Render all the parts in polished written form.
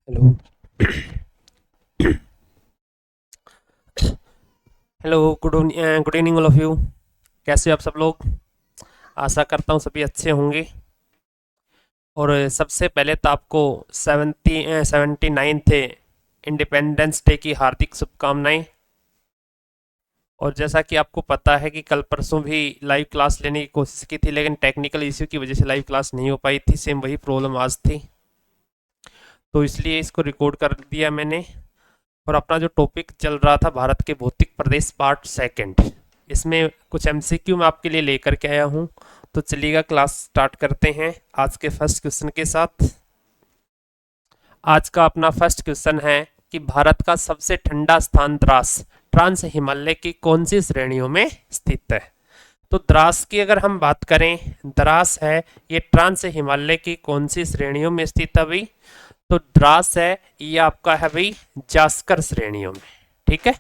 Hello. Hello, good evening all of you. कैसे हो आप सब लोग? आशा करता हूँ सभी अच्छे होंगे। और सबसे पहले तो आपको 79th इंडिपेंडेंस डे की हार्दिक शुभकामनाएं। और जैसा कि आपको पता है कि कल परसों भी लाइव क्लास लेने की कोशिश की थी, लेकिन टेक्निकल इश्यू की वजह से लाइव क्लास नहीं हो पाई थी। सेम वही प्रॉब्लम आज थी, तो इसलिए इसको रिकॉर्ड कर दिया मैंने। और अपना जो टॉपिक चल रहा था भारत के भौतिक प्रदेश पार्ट सेकंड, इसमें कुछ एमसीक्यू मैं आपके लिए लेकर के आया हूँ। तो चलिएगा क्लास स्टार्ट करते हैं आज के फर्स्ट क्वेश्चन के साथ। आज का अपना फर्स्ट क्वेश्चन है कि भारत का सबसे ठंडा स्थान द्रास ट्रांस हिमालय की कौन सी श्रेणियों में स्थित है? तो द्रास की अगर हम बात करें, द्रास है ये ट्रांस हिमालय की कौन सी श्रेणियों में स्थित है भाई? तो द्रास है ये आपका है भाई जास्कर श्रेणियों में। ठीक है,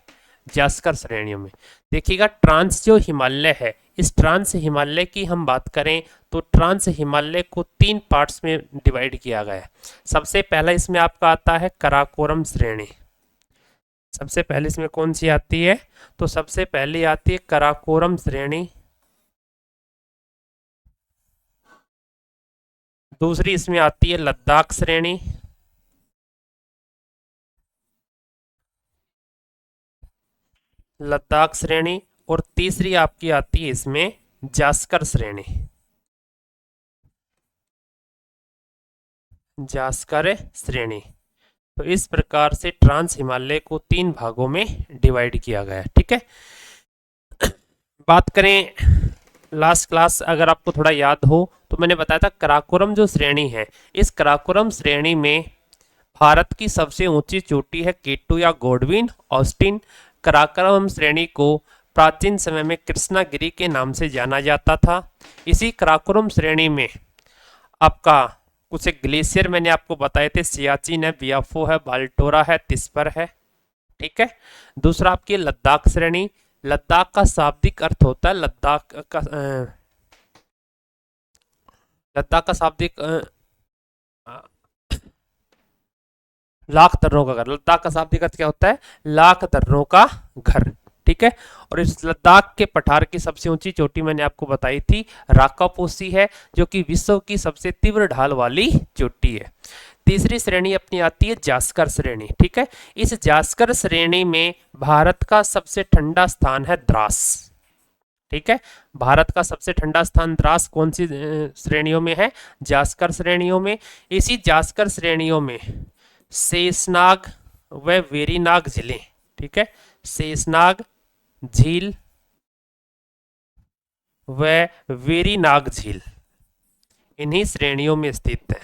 जास्कर श्रेणियों में। देखिएगा, ट्रांस जो हिमालय है, इस ट्रांस हिमालय की हम बात करें तो ट्रांस हिमालय को 3 पार्ट्स में डिवाइड किया गया है। सबसे पहला इसमें आपका आता है कराकोरम श्रेणी। सबसे पहले इसमें कौन सी आती है? तो सबसे पहले आती है कराकोरम श्रेणी। दूसरी इसमें आती है लद्दाख श्रेणी। लद्दाख श्रेणी। और तीसरी आपकी आती है इसमें जास्कर श्रेणी। जास्कर श्रेणी। तो इस प्रकार से ट्रांस हिमालय को 3 भागों में डिवाइड किया गया है। ठीक है, बात करें लास्ट क्लास अगर आपको थोड़ा याद हो तो मैंने बताया था कराकोरम जो श्रेणी है, इस कराकोरम श्रेणी में भारत की सबसे ऊंची चोटी है केटू या गोडविन ऑस्टिन। कराकोरम श्रेणी को प्राचीन समय में कृष्णागिरी के नाम से जाना जाता था। इसी कराकोरम श्रेणी में आपका कुछ एक ग्लेशियर मैंने आपको बताए थे, सियाचिन है, बियाफो है, बाल्टोरा है, तिस्पर है। ठीक है, दूसरा आपकी लद्दाख श्रेणी। लद्दाख का शाब्दिक अर्थ होता है लद्दाख का शाब्दिक लाख दर्रों का घर। लद्दाख का शाब्दिक अर्थ क्या होता है? लाख दर्रों का घर। ठीक है, और इस लद्दाख के पठार की सबसे ऊंची चोटी मैंने आपको बताई थी राकापोसी है, जो कि विश्व की सबसे तीव्र ढाल वाली चोटी है। तीसरी श्रेणी अपनी आती है जास्कर श्रेणी। ठीक है, इस जास्कर श्रेणी में भारत का सबसे ठंडा स्थान है द्रास। ठीक है, भारत का सबसे ठंडा स्थान द्रास कौन सी श्रेणियों में है? जास्कर श्रेणियों में। इसी जास्कर श्रेणियों में शेषनाग व वेरीनाग झीलें। ठीक है, शेषनाग झील व वेरीनाग झील इन्हीं श्रेणियों में स्थित है।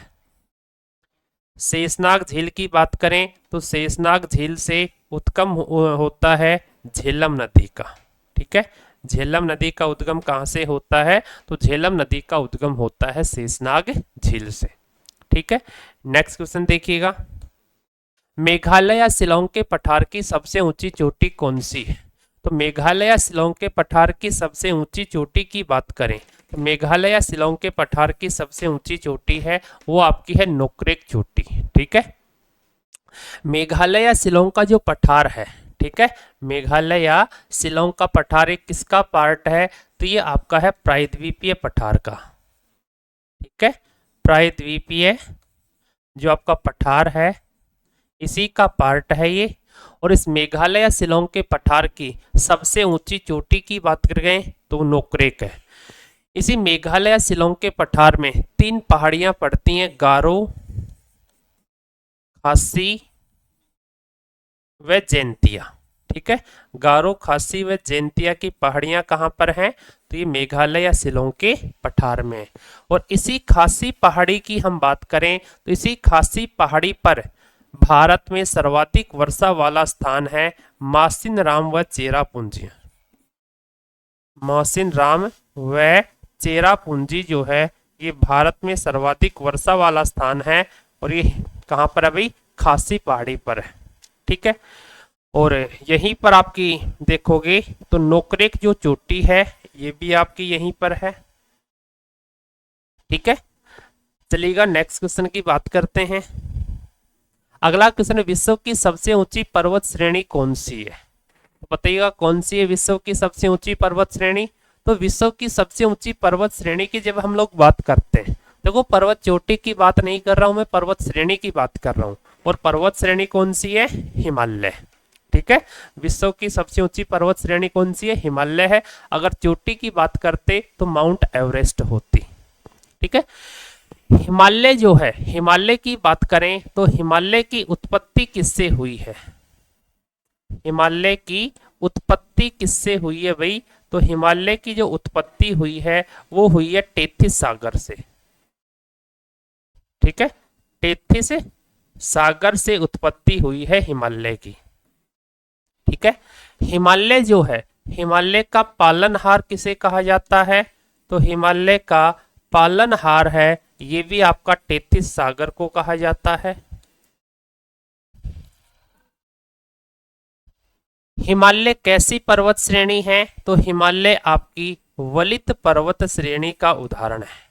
शेषनाग झील की बात करें तो शेषनाग झील से उद्गम होता है झेलम नदी का। ठीक है, झेलम नदी का उद्गम कहां से होता है? तो झेलम नदी का उद्गम होता है शेषनाग झील से। ठीक है, नेक्स्ट क्वेश्चन देखिएगा। मेघालय या शिलोंग के पठार की सबसे ऊंची चोटी कौन सी है? तो मेघालय या शिलोंग के पठार की सबसे ऊंची चोटी की बात करें तो मेघालय या शिलोंग के पठार की सबसे ऊंची चोटी है वो आपकी है नोक्रेक चोटी। ठीक है, मेघालय या शिलोंग का जो पठार है, ठीक है, मेघालय या शिलोंग का पठार एक किसका पार्ट है? तो ये आपका है प्रायद्वीपीय पठार का। ठीक है, प्रायद्वीपीय जो आपका पठार है इसी का पार्ट है ये। और इस मेघालय या शिलोंग के पठार की सबसे ऊंची चोटी की बात करें तो नोक्रेक है। इसी मेघालय या शिलोंग के पठार में 3 पहाड़ियां पड़ती हैं, गारो, खासी व जैंतिया। ठीक है, गारो, खासी व जैंतिया की पहाड़ियां कहां पर हैं? तो ये मेघालय या शिलोंग के पठार में। और इसी खासी पहाड़ी की हम बात करें तो इसी खासी पहाड़ी पर भारत में सर्वाधिक वर्षा वाला स्थान है मासिन राम व चेरापूंजी। मासिन राम व चेरापूंजी जो है ये भारत में सर्वाधिक वर्षा वाला स्थान है। और ये कहां पर है भाई? खासी पहाड़ी पर है। ठीक है, और यहीं पर आपकी देखोगे तो नोकरेक जो चोटी है ये भी आपकी यहीं पर है। ठीक है, चलिएगा नेक्स्ट क्वेश्चन की बात करते हैं। अगला क्वेश्चन, विश्व की सबसे ऊंची पर्वत श्रेणी कौन सी है? तो बताइएगा कौन सी है विश्व की सबसे ऊंची पर्वत श्रेणी। तो विश्व की सबसे ऊंची पर्वत श्रेणी की जब हम लोग बात करते हैं, देखो पर्वत चोटी की बात नहीं कर रहा हूं मैं, पर्वत श्रेणी की बात कर रहा हूं। और पर्वत श्रेणी कौन सी है? हिमालय। ठीक है, विश्व की सबसे ऊंची पर्वत श्रेणी कौन सी है? हिमालय है। अगर चोटी की बात करते तो माउंट एवरेस्ट होती। ठीक है, हिमालय जो है, हिमालय की बात करें तो हिमालय की उत्पत्ति किससे हुई है? हिमालय की उत्पत्ति किससे हुई है भाई? तो हिमालय की जो उत्पत्ति हुई है वो हुई है टेथिस सागर से। ठीक है, टेथिस सागर से उत्पत्ति हुई है हिमालय की। ठीक है, हिमालय जो है, हिमालय का पालनहार किसे कहा जाता है? तो हिमालय का पालनहार है, ये भी आपका टेथिस सागर को कहा जाता है। हिमालय कैसी पर्वत श्रेणी है? तो हिमालय आपकी वलित पर्वत श्रेणी का उदाहरण है।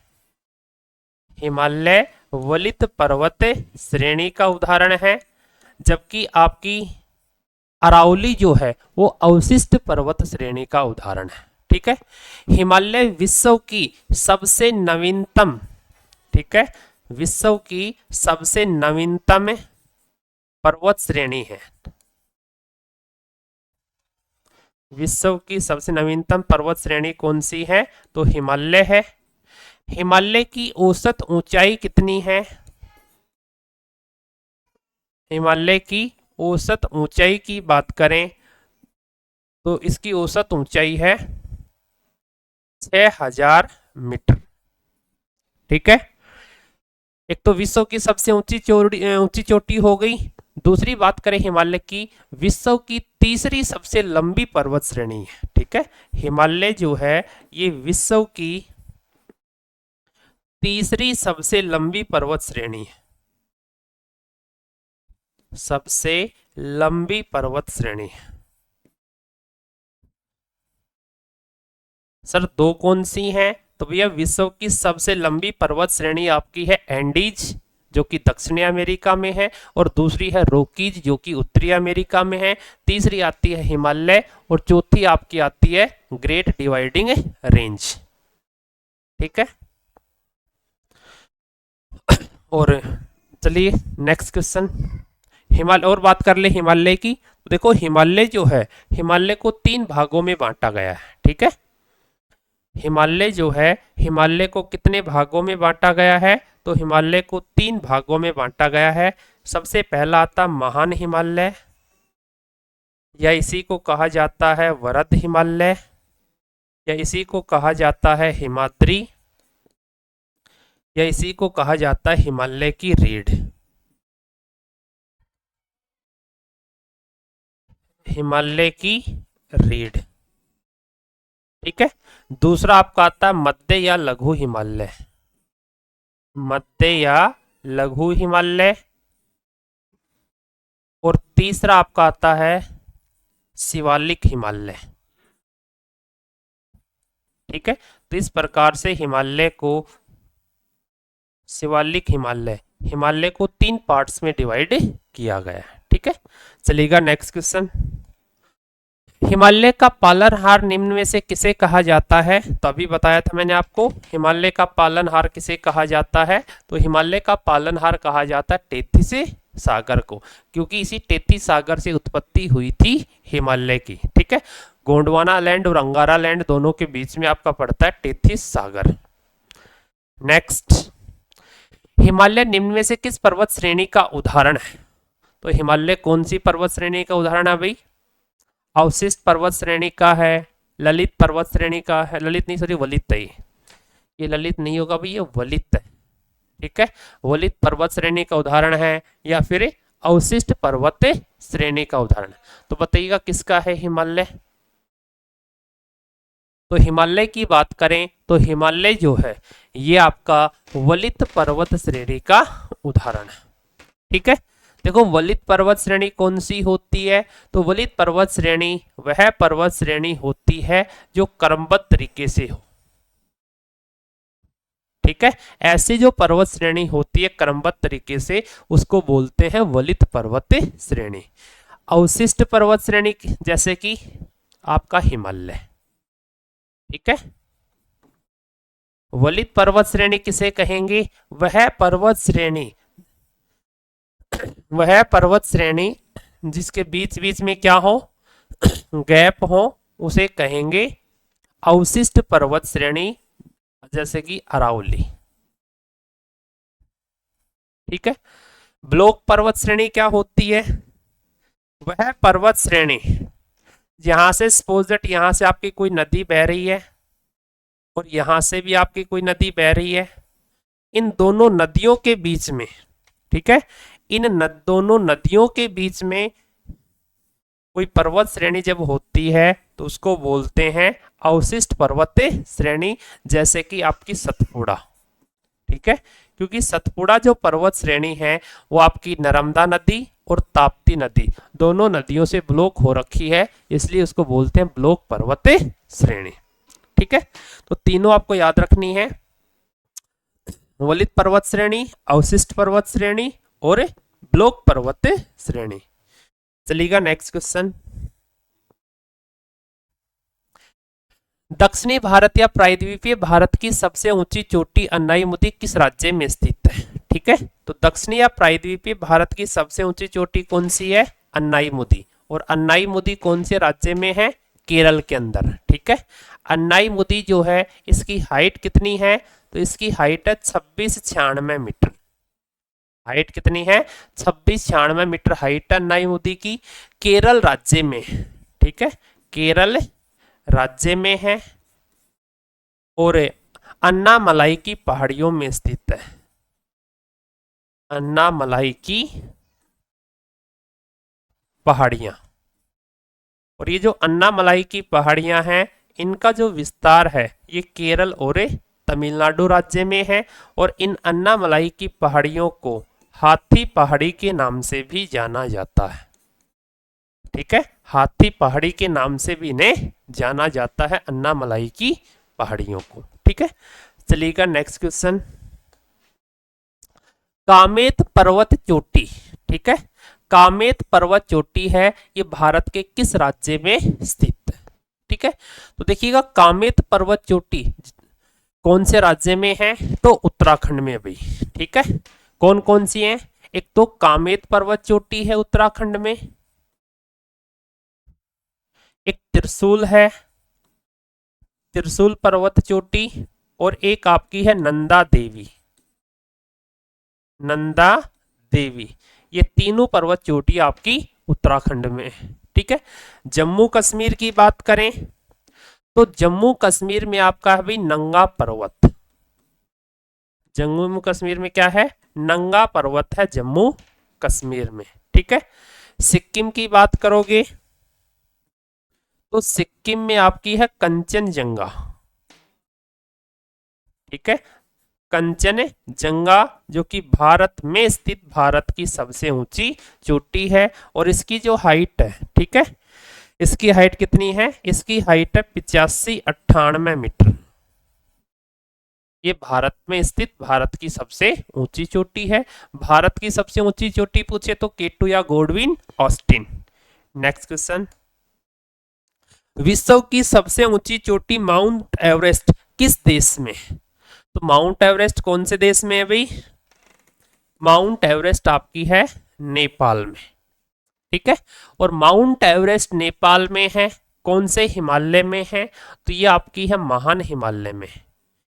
हिमालय वलित पर्वत श्रेणी का उदाहरण है, जबकि आपकी अरावली जो है वो अवशिष्ट पर्वत श्रेणी का उदाहरण है। ठीक है, हिमालय विश्व की सबसे नवीनतम, ठीक है, विश्व की सबसे नवीनतम पर्वत श्रेणी है। विश्व की सबसे नवीनतम पर्वत श्रेणी कौन सी है? तो हिमालय है। हिमालय की औसत ऊंचाई कितनी है? हिमालय की औसत ऊंचाई की बात करें तो इसकी औसत ऊंचाई है 6000 मीटर। ठीक है, एक तो विश्व की सबसे ऊंची चोटी हो गई। दूसरी बात करें हिमालय की, विश्व की तीसरी सबसे लंबी पर्वत श्रेणी है। ठीक है, हिमालय जो है ये विश्व की तीसरी सबसे लंबी पर्वत श्रेणी है। सबसे लंबी पर्वत श्रेणी है। सर दो कौन सी हैं? तो भैया विश्व की सबसे लंबी पर्वत श्रेणी आपकी है एंडीज जो कि दक्षिणी अमेरिका में है, और दूसरी है रॉकीज जो कि उत्तरी अमेरिका में है। तीसरी आती है हिमालय, और चौथी आपकी आती है ग्रेट डिवाइडिंग रेंज। ठीक है, और चलिए नेक्स्ट क्वेश्चन, हिमालय और बात कर ले हिमालय की। देखो हिमालय जो है, हिमालय को 3 भागों में बांटा गया है। ठीक है, हिमालय जो है, हिमालय को कितने भागों में बांटा गया है? तो हिमालय को 3 भागों में बांटा गया है। सबसे पहला आता महान हिमालय, या इसी को कहा जाता है वरद हिमालय, या इसी को कहा जाता है हिमाद्री, या इसी को कहा जाता है हिमालय की रीढ़। हिमालय की रीढ़। ठीक है, दूसरा आपका आता है मध्य या लघु हिमालय, मध्य या लघु हिमालय, और तीसरा आपका आता है शिवालिक हिमालय। ठीक है, तो इस प्रकार से हिमालय को, शिवालिक हिमालय, हिमालय को 3 पार्ट्स में डिवाइड किया गया है। ठीक है, चलिएगा नेक्स्ट क्वेश्चन, हिमालय का पालनहार निम्न में से किसे कहा जाता है? तो अभी बताया था मैंने आपको, हिमालय का पालनहार किसे कहा जाता है? तो हिमालय का पालनहार कहा जाता है टेथिस सागर को, क्योंकि इसी टेथिस सागर से उत्पत्ति हुई थी हिमालय की। ठीक है, गोंडवाना लैंड और अंगारा लैंड दोनों के बीच में आपका पड़ता है टेथिस सागर। नेक्स्ट, हिमालय निम्न में से किस पर्वत श्रेणी का उदाहरण है? तो हिमालय कौन सी पर्वत श्रेणी का उदाहरण है भाई? अवशिष्ट पर्वत श्रेणी का है, ललित पर्वत श्रेणी का है, ललित नहीं सॉरी वलित है, ये ललित नहीं होगा भाई, ये वलित है। ठीक है, वलित पर्वत श्रेणी का उदाहरण है, या फिर अवशिष्ट पर्वत श्रेणी का उदाहरण है। तो बताइएगा किसका है हिमालय? तो हिमालय की बात करें तो हिमालय जो है ये आपका वलित पर्वत श्रेणी का उदाहरण है। ठीक है, देखो वलित पर्वत श्रेणी कौन सी होती है? तो वलित पर्वत श्रेणी वह पर्वत श्रेणी होती है जो क्रमबद्ध तरीके से हो। ठीक है। ऐसी जो पर्वत श्रेणी होती है क्रमबद्ध तरीके से, उसको बोलते हैं वलित पर्वत श्रेणी। अवशिष्ट पर्वत श्रेणी जैसे कि आपका हिमालय, ठीक है। वलित पर्वत श्रेणी किसे कहेंगे? वह पर्वत श्रेणी जिसके बीच बीच में क्या हो, गैप हो, उसे कहेंगे अवशिष्ट पर्वत श्रेणी, जैसे कि अरावली, ठीक है। ब्लॉक पर्वत श्रेणी क्या होती है? वह पर्वत श्रेणी यहां से सपोज दैट यहां से आपकी कोई नदी बह रही है और यहां से भी आपकी कोई नदी बह रही है, इन दोनों नदियों के बीच में, ठीक है, दोनों नदियों के बीच में कोई पर्वत श्रेणी जब होती है तो उसको बोलते हैं अवशिष्ट पर्वत श्रेणी, जैसे कि आपकी सतपुड़ा, ठीक है। क्योंकि सतपुड़ा जो पर्वत श्रेणी है वो आपकी नर्मदा नदी और ताप्ती नदी दोनों नदियों से ब्लॉक हो रखी है, इसलिए उसको बोलते हैं ब्लॉक पर्वत श्रेणी, ठीक है। तो तीनों आपको याद रखनी है, वलित पर्वत श्रेणी, अवशिष्ट पर्वत श्रेणी और ब्लॉक पर्वत श्रेणी। चलिएगा नेक्स्ट क्वेश्चन। दक्षिणी भारत या प्रायद्वीपीय भारत की सबसे ऊंची चोटी अन्नाईमुदी किस राज्य में स्थित है? ठीक है, तो दक्षिणी या प्रायद्वीपीय भारत की सबसे ऊंची चोटी कौन सी है? अन्नाईमुदी। और अन्नाईमुदी कौन से राज्य में है? केरल के अंदर, ठीक है। अन्नाईमुदी जो है इसकी हाइट कितनी है? तो इसकी हाइट है 2696 मीटर। हाइट कितनी है? 2696 मीटर हाइट है अन्नाईमुदी की, केरल राज्य में, ठीक है, केरल राज्य में है और अन्नामलाई की पहाड़ियों में स्थित है। अन्नामलाई की पहाड़ियां, और ये जो अन्नामलाई की पहाड़ियां हैं इनका जो विस्तार है ये केरल और तमिलनाडु राज्य में है, और इन अन्नामलाई की पहाड़ियों को हाथी पहाड़ी के नाम से भी जाना जाता है, ठीक है। हाथी पहाड़ी के नाम से भी इन्हें जाना जाता है, अन्नामलाई की पहाड़ियों को, ठीक है। चलिएगा नेक्स्ट क्वेश्चन। कामेत पर्वत चोटी, ठीक है, कामेत पर्वत चोटी है, ये भारत के किस राज्य में स्थित है? ठीक है, तो देखिएगा कामेत पर्वत चोटी कौन से राज्य में है? तो उत्तराखंड में भाई, ठीक है। कौन कौन सी है? एक तो कामेत पर्वत चोटी है उत्तराखंड में, एक त्रिशूल है, त्रिशूल पर्वत चोटी, और एक आपकी है नंदा देवी। नंदा देवी, ये तीनों पर्वत चोटी आपकी उत्तराखंड में, ठीक है। जम्मू कश्मीर की बात करें तो जम्मू कश्मीर में आपका है भाई नंगा पर्वत। जम्मू कश्मीर में क्या है? नंगा पर्वत है जम्मू कश्मीर में, ठीक है। सिक्किम की बात करोगे तो सिक्किम में आपकी है कंचनजंगा, ठीक है, कंचनजंगा, जो कि भारत में स्थित भारत की सबसे ऊंची चोटी है, और इसकी जो हाइट है, ठीक है, इसकी हाइट कितनी है? इसकी हाइट है 8598 मीटर। ये भारत में स्थित भारत की सबसे ऊंची चोटी है। भारत की सबसे ऊंची चोटी पूछे तो केटू या गोडविन ऑस्टिन। Next question. विश्व की सबसे ऊंची चोटी माउंट एवरेस्ट किस देश में? तो माउंट एवरेस्ट कौन से देश में है भाई? माउंट एवरेस्ट आपकी है नेपाल में, ठीक है। और माउंट एवरेस्ट नेपाल में है, कौन से हिमालय में है? तो ये आपकी है महान हिमालय में।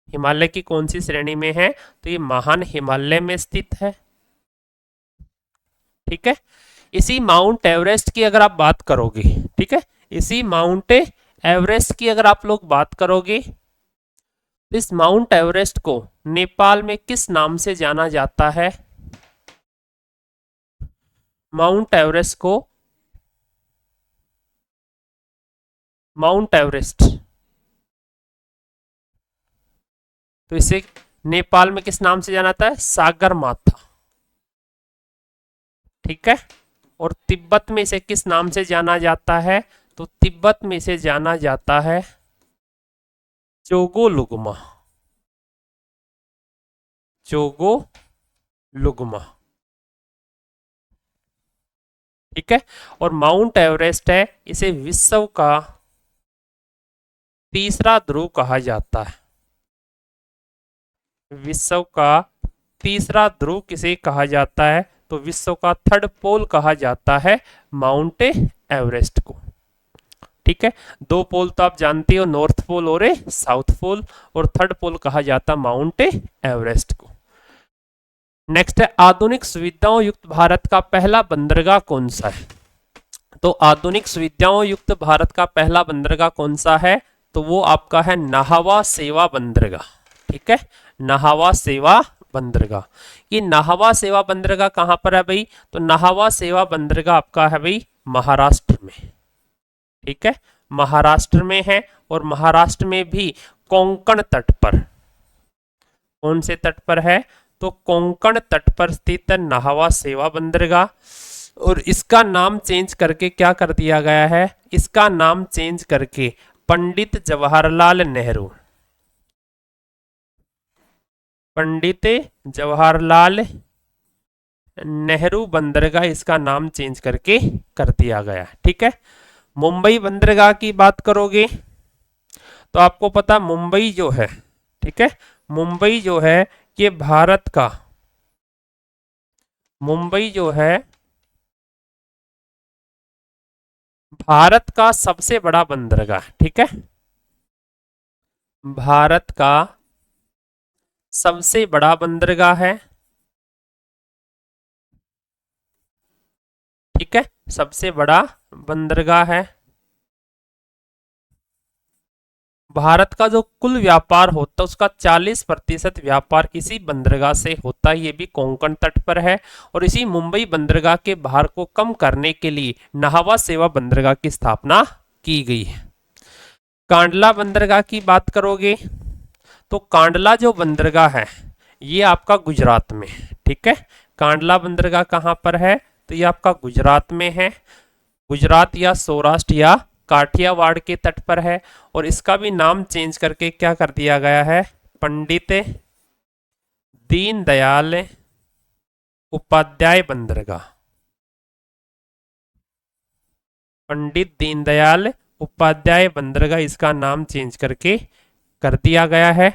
हिमालय की कौन सी श्रेणी में है? तो ये महान हिमालय में स्थित है, ठीक है। इसी माउंट एवरेस्ट की अगर आप बात करोगे, ठीक है, इसी माउंट एवरेस्ट की अगर आप लोग बात करोगे, इस माउंट एवरेस्ट को नेपाल में किस नाम से जाना जाता है? माउंट एवरेस्ट को, माउंट एवरेस्ट, तो इसे नेपाल में किस नाम से जाना जाता है? सागर माथा, ठीक है। और तिब्बत में इसे किस नाम से जाना जाता है? तो तिब्बत में इसे जाना जाता है चोगोलुगमा, जोगो लुगमा, ठीक है। और माउंट एवरेस्ट है, इसे विश्व का तीसरा ध्रुव कहा जाता है। विश्व का तीसरा ध्रुव किसे कहा जाता है? तो विश्व का थर्ड पोल कहा जाता है माउंट एवरेस्ट को, ठीक है। दो पोल तो आप जानते हो, नॉर्थ पोल और साउथ पोल, और थर्ड पोल कहा जाता माउंट एवरेस्ट को। नेक्स्ट है, आधुनिक सुविधाओं युक्त भारत का पहला बंदरगाह कौन सा है? तो आधुनिक सुविधाओं युक्त भारत का पहला बंदरगाह कौन सा है? तो वो आपका है नाहवा सेवा बंदरगाह, ठीक है। नाहवा सेवा बंदरगाह। ये नाहवा सेवा बंदरगाह कहां पर है भाई? तो नाहवा सेवा बंदरगाह आपका है भाई महाराष्ट्र में, ठीक है। महाराष्ट्र में है, और महाराष्ट्र में भी कोंकण तट पर। कौन से तट पर है? तो कोंकण तट पर स्थित नाहवा सेवा बंदरगाह। और इसका नाम चेंज करके क्या कर दिया गया है? इसका नाम चेंज करके पंडित जवाहरलाल नेहरू, पंडित जवाहरलाल नेहरू बंदरगाह, इसका नाम चेंज करके कर दिया गया, ठीक है। मुंबई बंदरगाह की बात करोगे तो आपको पता मुंबई जो है, ठीक है, मुंबई जो है ये भारत का, मुंबई जो है भारत का सबसे बड़ा बंदरगाह, ठीक है। भारत का सबसे बड़ा बंदरगाह है, ठीक है, सबसे बड़ा बंदरगाह है। भारत का जो कुल व्यापार होता है उसका 40% व्यापार इसी बंदरगाह से होता है, ये भी कोंकण तट पर है। और इसी मुंबई बंदरगाह के भार को कम करने के लिए नाहवा सेवा बंदरगाह की स्थापना की गई है। कांडला बंदरगाह की बात करोगे तो कांडला जो बंदरगाह है ये आपका गुजरात में, ठीक है। कांडला बंदरगाह कहाँ पर है? तो ये आपका गुजरात में है, गुजरात या सौराष्ट्र या काठियावाड़ के तट पर है। और इसका भी नाम चेंज करके क्या कर दिया गया है? पंडित दीनदयाल उपाध्याय बंदरगाह, पंडित दीनदयाल उपाध्याय बंदरगाह, इसका नाम चेंज करके कर दिया गया है,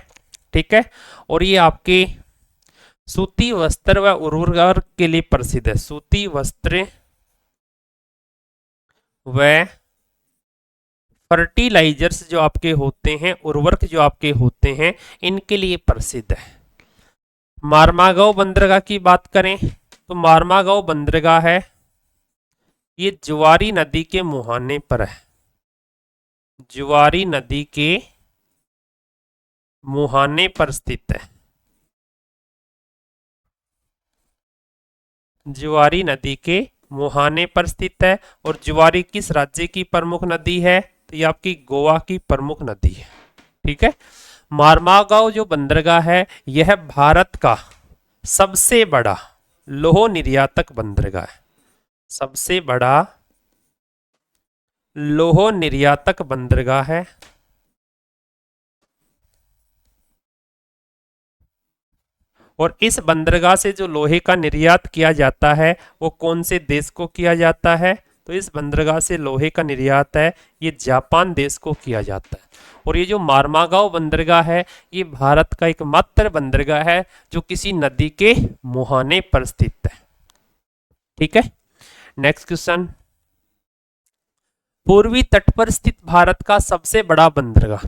ठीक है। और ये आपके सूती वस्त्र व उर्वरक के लिए प्रसिद्ध है। सूती वस्त्र व फर्टिलाइजर्स जो आपके होते हैं, उर्वरक जो आपके होते हैं, इनके लिए प्रसिद्ध है। मारमागांव बंदरगाह की बात करें तो मारमागांव बंदरगाह है ये जुआरी नदी के मुहाने पर है, जुआरी नदी के मुहाने पर स्थित है। जुआरी नदी के मुहाने पर स्थित है। और जुआरी किस राज्य की प्रमुख नदी है? तो ये आपकी गोवा की प्रमुख नदी है, ठीक है। मारमागांव जो बंदरगाह है यह भारत का सबसे बड़ा लौह निर्यातक बंदरगाह है, सबसे बड़ा लौह निर्यातक बंदरगाह है। और इस बंदरगाह से जो लोहे का निर्यात किया जाता है वो कौन से देश को किया जाता है? तो इस बंदरगाह से लोहे का निर्यात है ये जापान देश को किया जाता है। और ये जो मारमागांव बंदरगाह है ये भारत का एकमात्र बंदरगाह है जो किसी नदी के मुहाने पर स्थित है, ठीक है। नेक्स्ट क्वेश्चन, पूर्वी तट पर स्थित भारत का सबसे बड़ा बंदरगाह।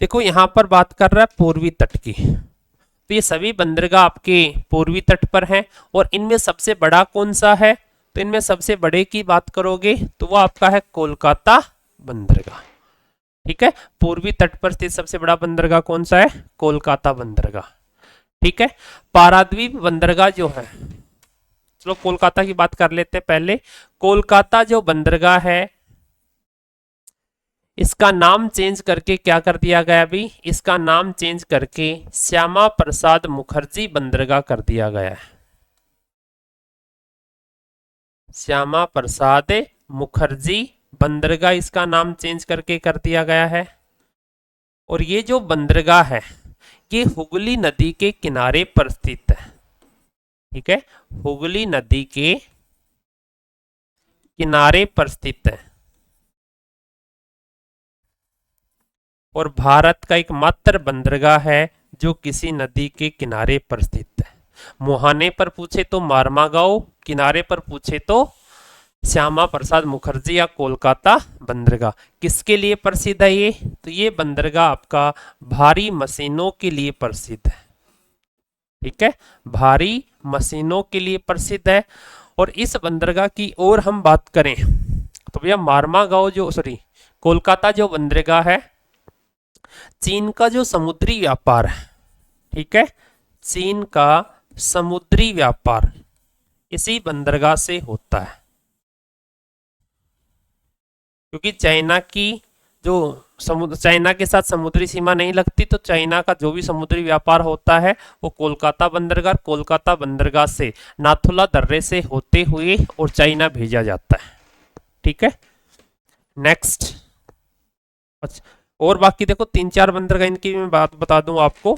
देखो यहां पर बात कर रहा है पूर्वी तट की, तो ये सभी बंदरगाह आपके पूर्वी तट पर हैं। और इनमें सबसे बड़ा कौन सा है? तो इनमें सबसे बड़े की बात करोगे तो वो आपका है कोलकाता बंदरगाह, ठीक है। पूर्वी तट पर स्थित सबसे बड़ा बंदरगाह कौन सा है? कोलकाता बंदरगाह, ठीक है। पारादीप बंदरगाह जो है, चलो कोलकाता की बात कर लेते हैं पहले। कोलकाता जो बंदरगाह है इसका नाम चेंज करके क्या कर दिया गया अभी? इसका नाम चेंज करके श्यामा प्रसाद मुखर्जी बंदरगाह कर दिया गया है। श्यामा प्रसाद मुखर्जी बंदरगाह इसका नाम चेंज करके कर दिया गया है। और ये जो बंदरगाह है ये हुगली नदी के किनारे पर स्थित है। ठीक है, हुगली नदी के किनारे पर स्थित है और भारत का एकमात्र बंदरगाह है जो किसी नदी के किनारे पर स्थित है। मुहाने पर पूछे तो मार्मागांव, किनारे पर पूछे तो श्यामा प्रसाद मुखर्जी या कोलकाता बंदरगाह। किसके लिए प्रसिद्ध है ये? तो ये बंदरगाह आपका भारी मशीनों के लिए प्रसिद्ध है। ठीक है, भारी मशीनों के लिए प्रसिद्ध है। और इस बंदरगाह की और हम बात करें तो भैया मार्मागांव जो कोलकाता जो बंदरगाह है, चीन का जो समुद्री व्यापार है, ठीक है, चीन का समुद्री व्यापार इसी बंदरगाह से होता है। क्योंकि चाइना की जो चाइना के साथ समुद्री सीमा नहीं लगती, तो चाइना का जो भी समुद्री व्यापार होता है वो कोलकाता बंदरगाह से नाथुला दर्रे से होते हुए और चाइना भेजा जाता है। ठीक है, नेक्स्ट। अच्छा, और बाकी देखो 3-4 बंदरगाह, इनकी मैं बात बता दूं आपको।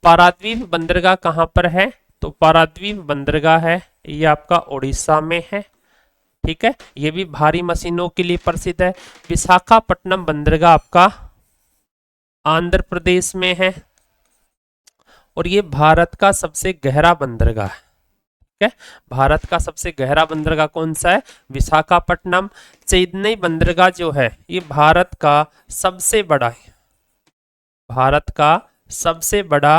पारादीप बंदरगाह कहाँ पर है? तो पारादीप बंदरगाह है ये आपका उड़ीसा में है। ठीक है, ये भी भारी मशीनों के लिए प्रसिद्ध है। विशाखापट्टनम बंदरगाह आपका आंध्र प्रदेश में है और ये भारत का सबसे गहरा बंदरगाह है। ठीक है, भारत का सबसे गहरा बंदरगाह कौन सा है? विशाखापट्टनम। चेन्नई बंदरगाह जो है ये भारत का सबसे बड़ा है, भारत का सबसे बड़ा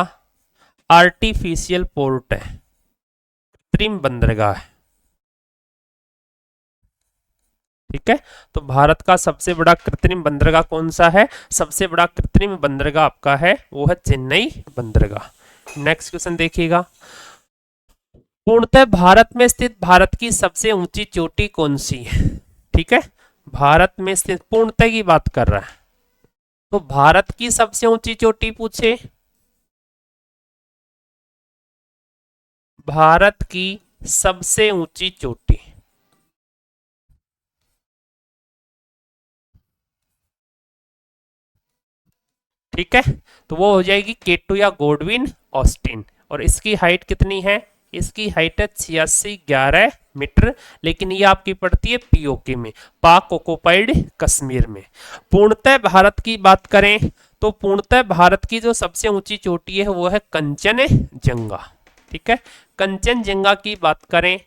आर्टिफिशियल पोर्ट है, कृत्रिम बंदरगाह है। ठीक है, तो भारत का सबसे बड़ा कृत्रिम बंदरगाह कौन सा है? सबसे बड़ा कृत्रिम बंदरगाह आपका है वो है चेन्नई बंदरगाह। नेक्स्ट क्वेश्चन देखिएगा, पूर्णतः भारत में स्थित भारत की सबसे ऊंची चोटी कौन सी है? ठीक है, भारत में स्थित पूर्णतः की बात कर रहा है, तो भारत की सबसे ऊंची चोटी पूछे, भारत की सबसे ऊंची चोटी, ठीक है, तो वो हो जाएगी केटू या गोडविन ऑस्टिन। और इसकी हाइट कितनी है? इसकी हाइट है 8611 मीटर, लेकिन ये आपकी पड़ती है पीओके में, पाक ऑक्युपाइड कश्मीर में। पूर्णतः भारत की बात करें तो पूर्णतः भारत की जो सबसे ऊंची चोटी है वो है कंचनजंगा। ठीक है, कंचनजंगा की बात करें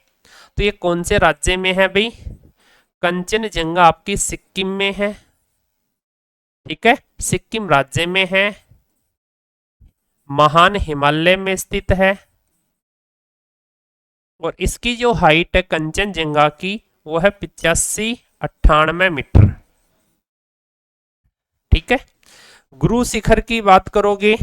तो ये कौन से राज्य में है भाई? कंचनजंगा आपकी सिक्किम में है। ठीक है, सिक्किम राज्य में है, महान हिमालय में स्थित है और इसकी जो हाइट है कंचनजंगा की वो है 8598 मीटर। ठीक है, गुरु शिखर की बात करोगे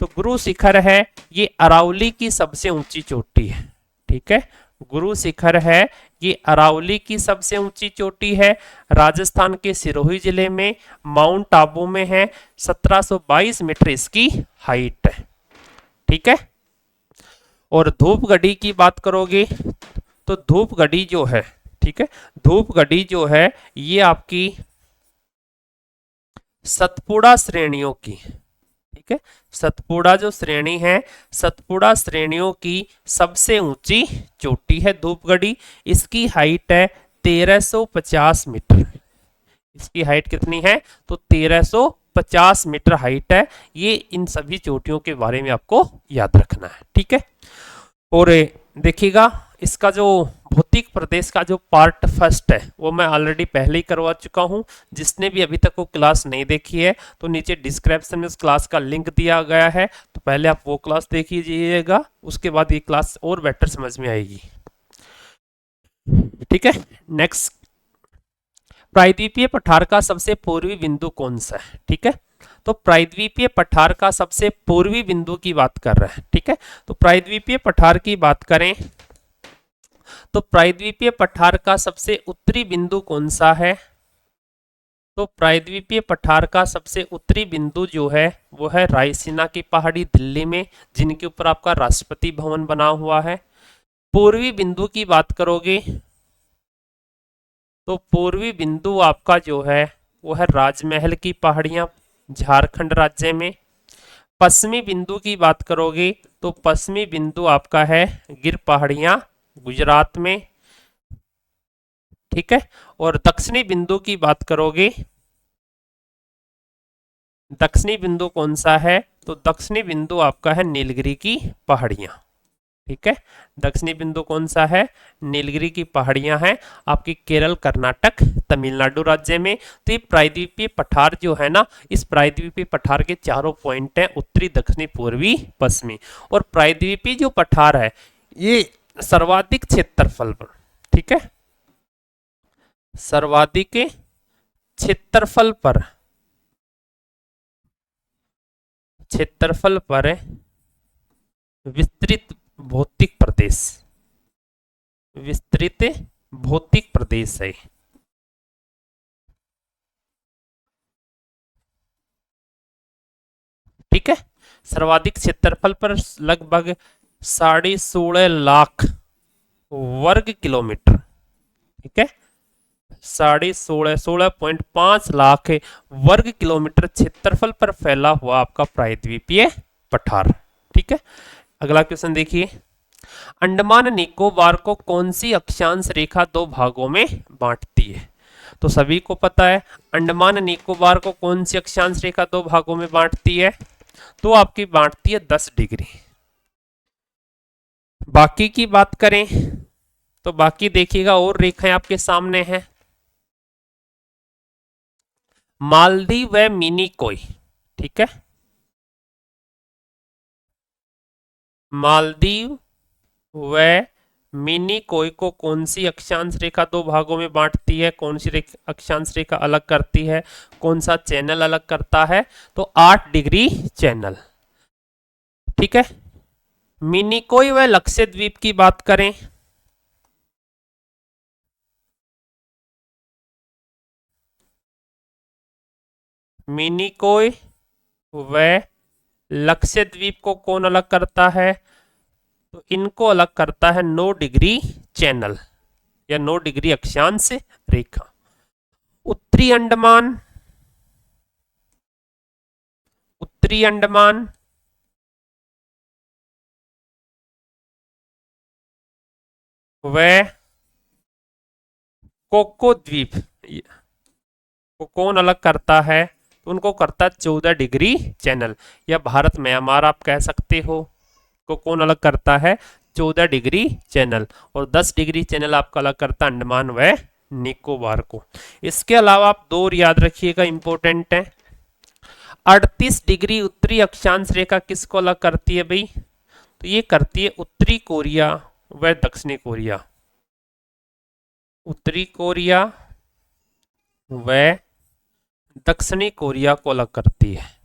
तो गुरु शिखर है ये अरावली की सबसे ऊंची चोटी है। ठीक है, गुरु शिखर है ये अरावली की सबसे ऊंची चोटी है, राजस्थान के सिरोही जिले में माउंट आबू में है, 1722 मीटर इसकी हाइट है। ठीक है, और धूपगढ़ी की बात करोगे तो धूपगढ़ी जो है, ठीक है, धूपगढ़ी जो है ये आपकी सतपुड़ा श्रेणियों की, ठीक है, सतपुड़ा जो श्रेणी है, सतपुड़ा श्रेणियों की सबसे ऊंची चोटी है धूपगढ़ी। इसकी हाइट है 1350 मीटर। इसकी हाइट कितनी है? तो 1350 मीटर हाइट है। ये इन सभी चोटियों के बारे में आपको याद रखना है। ठीक है, और देखिएगा इसका जो भौतिक प्रदेश का जो पार्ट फर्स्ट है वो मैं ऑलरेडी पहले ही करवा चुका हूं। जिसने भी अभी तक वो क्लास नहीं देखी है तो नीचे डिस्क्रिप्शन में उस क्लास का लिंक दिया गया है, तो पहले आप वो क्लास देखिएगा, उसके बाद ये क्लास और बेटर समझ में आएगी। ठीक है, नेक्स्ट, प्रायद्वीपीय पठार का सबसे पूर्वी बिंदु कौन सा है? ठीक है, तो प्रायद्वीपीय पठार का सबसे पूर्वी बिंदु की बात कर रहे हैं। ठीक है, तो प्रायद्वीपीय पठार की बात करें तो प्रायद्वीपीय पठार का सबसे उत्तरी बिंदु कौन सा है? तो प्रायद्वीपीय पठार का सबसे उत्तरी बिंदु जो है वो है रायसीना की पहाड़ी दिल्ली में, जिनके ऊपर आपका राष्ट्रपति भवन बना हुआ है। पूर्वी बिंदु की बात करोगे तो पूर्वी बिंदु आपका जो है वो है राजमहल की पहाड़ियां, झारखंड राज्य में। पश्चिमी बिंदु की बात करोगे तो पश्चिमी बिंदु आपका है गिर पहाड़ियां गुजरात में, ठीक है। और दक्षिणी बिंदु की बात करोगे, दक्षिणी बिंदु कौन सा है, तो दक्षिणी बिंदु आपका है नीलगिरी की पहाड़ियां, ठीक है। दक्षिणी बिंदु कौन सा है, नीलगिरी की पहाड़ियां हैं आपकी केरल कर्नाटक तमिलनाडु राज्य में। तो ये प्रायद्वीपीय पठार जो है ना, इस प्रायद्वीपीय पठार के चारों पॉइंट हैं उत्तरी दक्षिणी पूर्वी पश्चिमी। और प्रायद्वीपीय जो पठार है ये सर्वाधिक क्षेत्रफल पर, ठीक है, सर्वाधिक क्षेत्रफल पर, क्षेत्रफल पर विस्तृत भौतिक प्रदेश, विस्तृत भौतिक प्रदेश है। ठीक है, सर्वाधिक क्षेत्रफल पर लगभग 16.5 लाख वर्ग किलोमीटर, ठीक है, 16.5 लाख वर्ग किलोमीटर क्षेत्रफल पर फैला हुआ आपका प्रायद्वीपीय पठार, ठीक है। अगला क्वेश्चन देखिए, अंडमान निकोबार को कौन सी अक्षांश रेखा दो भागों में बांटती है। तो सभी को पता है अंडमान निकोबार को कौन सी अक्षांश रेखा दो भागों में बांटती है, तो आपकी बांटती है 10 डिग्री। बाकी की बात करें तो बाकी देखिएगा और रेखाएं आपके सामने हैं, मालदीव व मिनिकोय, ठीक है, मालदीव व मिनिकोय को कौन सी अक्षांश रेखा दो भागों में बांटती है, कौन सी अक्षांश रेखा अलग करती है, कौन सा चैनल अलग करता है, तो 8 डिग्री चैनल, ठीक है। मिनिकोय व लक्षद्वीप की बात करें मिनिकोय व लक्षद्वीप को कौन अलग करता है, तो इनको अलग करता है 9 डिग्री चैनल या 9 डिग्री अक्षांश रेखा। उत्तरी अंडमान, उत्तरी अंडमान व कोको द्वीप को कौन अलग करता है, तो उनको करता है 14 डिग्री चैनल या भारत म्यांमार आप कह सकते हो, को कौन अलग करता है 14 डिग्री चैनल। और 10 डिग्री चैनल आपका अलग करता है अंडमान व निकोबार को। इसके अलावा आप दो याद रखिएगा इंपॉर्टेंट है, 38 डिग्री उत्तरी अक्षांश रेखा किसको अलग करती है भाई, तो ये करती है उत्तरी कोरिया व दक्षिणी कोरिया, उत्तरी कोरिया व दक्षिणी कोरिया को अलग करती है।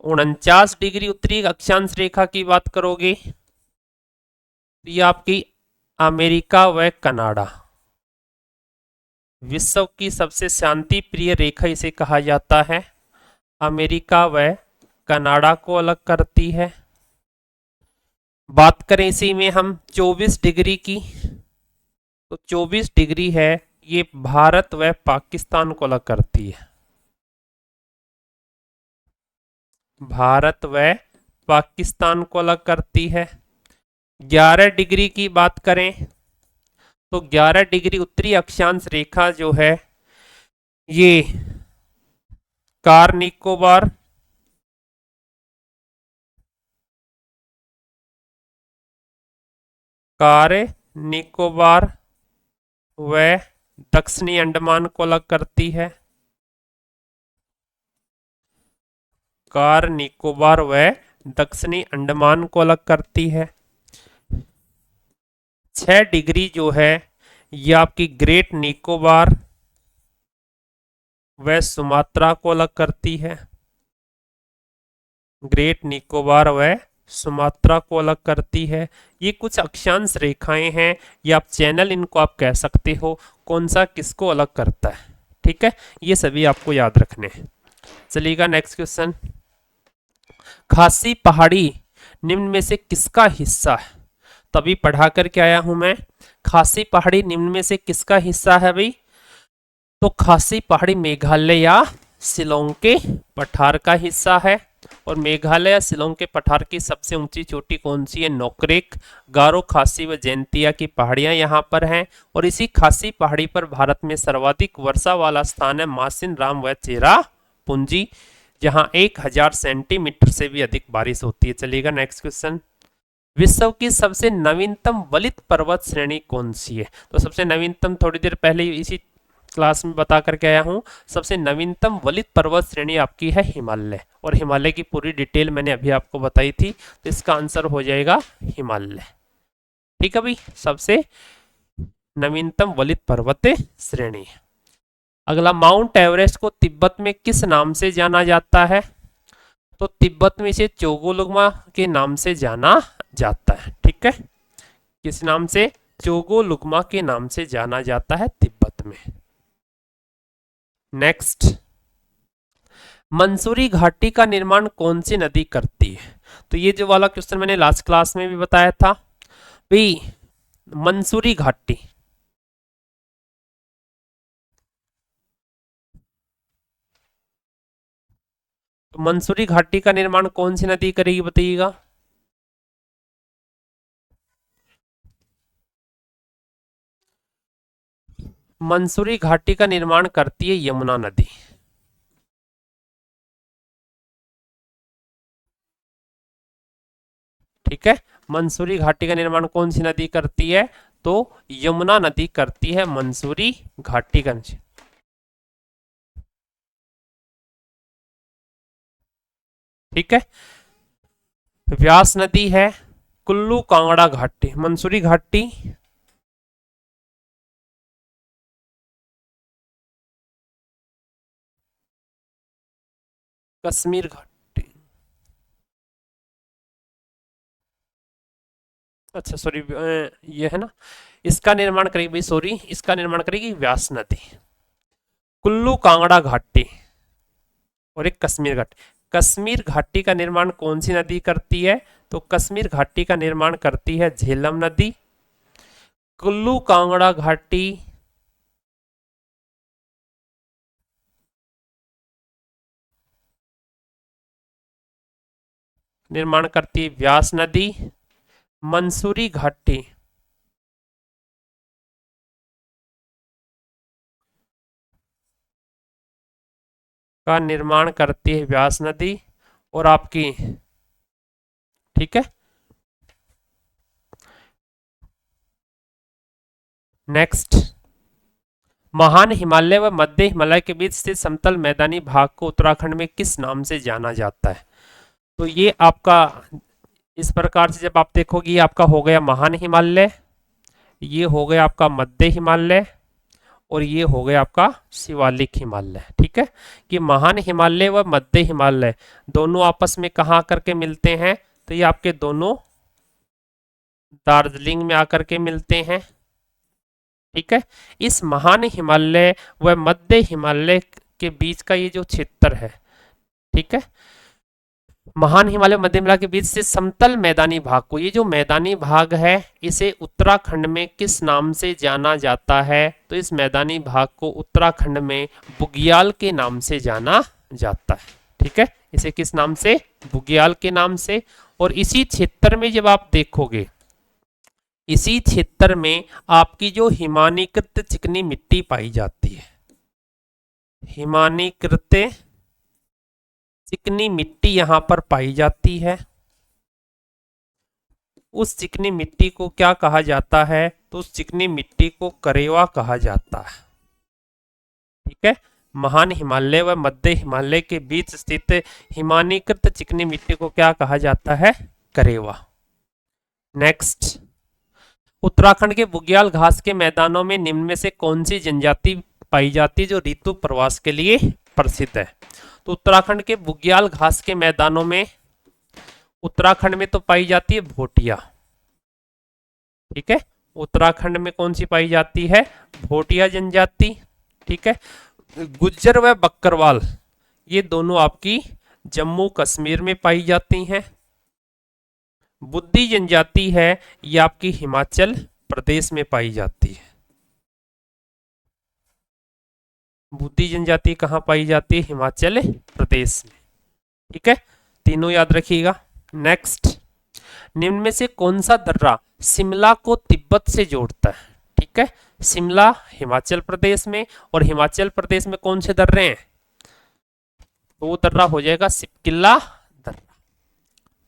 49 डिग्री उत्तरी अक्षांश रेखा की बात करोगे तो ये आपकी अमेरिका व कनाडा, विश्व की सबसे शांति प्रिय रेखा इसे कहा जाता है, अमेरिका व कनाडा को अलग करती है। बात करें इसी में हम 24 डिग्री की, तो 24 डिग्री है ये भारत व पाकिस्तान को अलग करती है, भारत व पाकिस्तान को अलग करती है। 11 डिग्री की बात करें तो 11 डिग्री उत्तरी अक्षांश रेखा जो है ये कार निकोबार, कार निकोबार व दक्षिणी अंडमान को अलग करती है, कार निकोबार व दक्षिणी अंडमान को अलग करती है। 6 डिग्री जो है यह आपकी ग्रेट निकोबार व सुमात्रा को अलग करती है, ग्रेट निकोबार व सुमात्रा को अलग करती है। ये कुछ अक्षांश रेखाएं हैं या आप चैनल इनको आप कह सकते हो, कौन सा किसको अलग करता है, ठीक है, ये सभी आपको याद रखने हैं। चलिएगा नेक्स्ट क्वेश्चन, खासी पहाड़ी निम्न में से किसका हिस्सा है, तभी पढ़ा करके आया हूं मैं। खासी पहाड़ी निम्न में से किसका हिस्सा है भाई, तो खासी पहाड़ी मेघालय या शिलोंग के पठार का हिस्सा है। और मेघालय शिलोंग के पठार की सबसे ऊंची चोटी कौन सी है? नोकरेक। गारो, खासी व जैंतिया की पहाड़ियां यहाँ पर हैं। और इसी खासी पहाड़ी पर भारत में सर्वाधिक वर्षा वाला स्थान है मासिन राम व चेरा पुंजी, जहां 1000 सेंटीमीटर से भी अधिक बारिश होती है। चलिएगा नेक्स्ट क्वेश्चन। विश्व की सबसे नवीनतम वलित पर्वत श्रेणी कौन सी है? तो सबसे नवीनतम थोड़ी देर पहले इसी क्लास में बता करके आया हूं। सबसे नवीनतम वलित पर्वत श्रेणी आपकी है हिमालय, और हिमालय की पूरी डिटेल मैंने अभी आपको बताई थी, तो इसका आंसर हो जाएगा हिमालय। ठीक है भाई, सबसे नवीनतम वलित पर्वत श्रेणी। अगला, माउंट एवरेस्ट को तिब्बत में किस नाम से जाना जाता है? तो तिब्बत में इसे चोगोलुंगमा के नाम से जाना जाता है। ठीक है, किस नाम से? चोगोलुंगमा के नाम से जाना जाता है तिब्बत में। नेक्स्ट, मंसूरी घाटी का निर्माण कौन सी नदी करती है? तो ये जो वाला क्वेश्चन मैंने लास्ट क्लास में भी बताया था भाई। मंसूरी घाटी, तो मंसूरी घाटी का निर्माण कौन सी नदी करेगी बताइएगा? मंसूरी घाटी का निर्माण करती है यमुना नदी। ठीक है, मंसूरी घाटी का निर्माण कौन सी नदी करती है? तो यमुना नदी करती है मंसूरी घाटी का। ठीक है, व्यास नदी है कुल्लू कांगड़ा घाटी, मंसूरी घाटी कश्मीर घाटी। अच्छा सॉरी, ये है ना, इसका निर्माण करेगी भाई, सॉरी, इसका निर्माण करेगी व्यास नदी। कुल्लू कांगड़ा घाटी और एक कश्मीर घाटी। कश्मीर घाटी का निर्माण कौन सी नदी करती है? तो कश्मीर घाटी का निर्माण करती है झेलम नदी। कुल्लू कांगड़ा घाटी निर्माण करती है व्यास नदी। मंसूरी घाटी का निर्माण करती है व्यास नदी और आपकी, ठीक है। नेक्स्ट, महान हिमालय व मध्य हिमालय के बीच स्थित समतल मैदानी भाग को उत्तराखंड में किस नाम से जाना जाता है? तो ये आपका इस प्रकार से जब आप देखोगे, ये आपका हो गया महान हिमालय, ये हो गया आपका मध्य हिमालय, और ये हो गया आपका शिवालिक हिमालय। ठीक है, कि महान हिमालय व मध्य हिमालय दोनों आपस में कहाँ करके मिलते हैं? तो ये आपके दोनों दार्जिलिंग में आकर के मिलते हैं। ठीक है, इस महान हिमालय व मध्य हिमालय के बीच का ये जो क्षेत्र है, ठीक है, महान हिमालय मध्य हिमालय के बीच से समतल मैदानी भाग को, ये जो मैदानी भाग है, इसे उत्तराखंड में किस नाम से जाना जाता है? तो इस मैदानी भाग को उत्तराखंड में बुग्याल के नाम से जाना जाता है। ठीक है, इसे किस नाम से? बुग्याल के नाम से। और इसी क्षेत्र में जब आप देखोगे, इसी क्षेत्र में आपकी जो हिमानीकृत चिकनी मिट्टी पाई जाती है, हिमानीकृत चिकनी मिट्टी यहां पर पाई जाती है, उस चिकनी मिट्टी को क्या कहा जाता है? तो उस चिकनी मिट्टी को करेवा कहा जाता है। ठीक है, महान हिमालय व मध्य हिमालय के बीच स्थित हिमानीकृत चिकनी मिट्टी को क्या कहा जाता है? करेवा। नेक्स्ट, उत्तराखंड के बुग्याल घास के मैदानों में निम्न में से कौन सी जनजाति पाई जाती है जो ऋतु प्रवास के लिए प्रसिद्ध है? तो उत्तराखंड के बुग्याल घास के मैदानों में उत्तराखंड में तो पाई जाती है भोटिया। ठीक है, उत्तराखंड में कौन सी पाई जाती है? भोटिया जनजाति। ठीक है, गुज्जर व बक्करवाल ये दोनों आपकी जम्मू कश्मीर में पाई जाती हैं। बुद्धि जनजाति है, ये आपकी हिमाचल प्रदेश में पाई जाती है। बूदी जनजाति कहाँ पाई जाती है? हिमाचल प्रदेश में। ठीक है, तीनों याद रखिएगा। नेक्स्ट, निम्न में से कौन सा दर्रा शिमला को तिब्बत से जोड़ता है? ठीक है, शिमला हिमाचल प्रदेश में, और हिमाचल प्रदेश में कौन से दर्रे हैं? तो वो दर्रा हो जाएगा सिपकिला दर्रा।